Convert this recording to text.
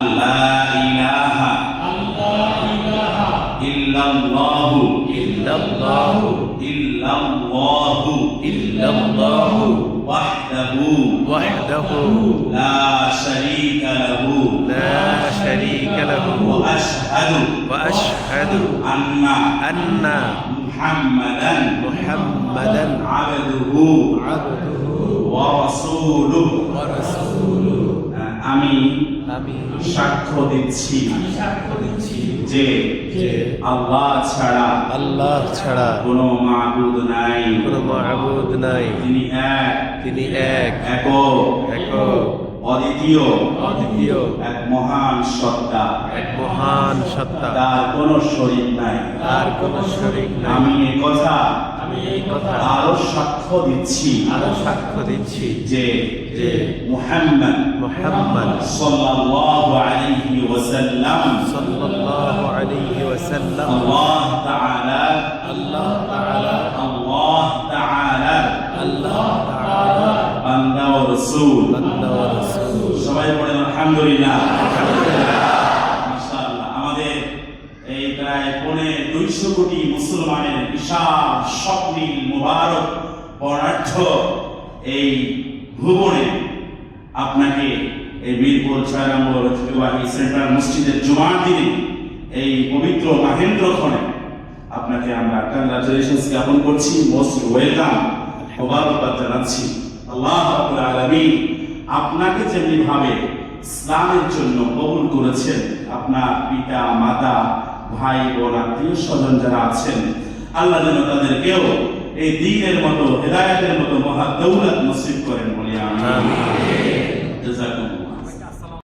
لا إله إلا الله وحده لا شريك له وأشهد أن محمدا عبده ورسوله আমি সাক্ষ্য দিচ্ছি যে আল্লাহ ছাড়া কোনো মাবুদ নাই, তিনি এক অদ্বিতীয় এক মহান সত্তা, তার কোনো শরীক নাই। আমি এই কথা আরো সাক্ষ্য দিচ্ছি যে মুহাম্মদ সাল্লাল্লাহু আলাইহি ওয়াসাল্লাম আল্লাহ তাআলা বান্দা ও রাসূল। সবাই বলেন আলহামদুলিল্লাহ। মাশাআল্লাহ। আমাদের এই প্রায় 250 কোটি মুসলমানের বিশাল স্বপ্নিল মুবারক বর্ণাঢ্য এই ভুবনে আপনাকে এই মিরপুর 6 নম্বর ঐতিহ্যবাহী সেন্ট্রাল মসজিদের জুমার দিনে এই পবিত্র মাহেন্দ্রক্ষণে আপনাকে আমরা কংগ্রাচুলেশনস জ্ঞাপন করছি, মোস্ট ওয়েলকাম, মোবারকবাদ জানাচ্ছি। আল্লাহ রাব্বুল আলামিন আপনাকে যেমনি ভাবে ইসলামের জন্য কবুল করেছেন, আপনার পিতা মাতা ভাই বোন আত্মীয় স্বজন যারা আছেন, আল্লাহ যেন তাদেরকেও এই দ্বীনের মতো হেদায়েতের মতো মহা দৌলত নসিব করেন বলি আমিন। জাযাকুমুল্লাহ।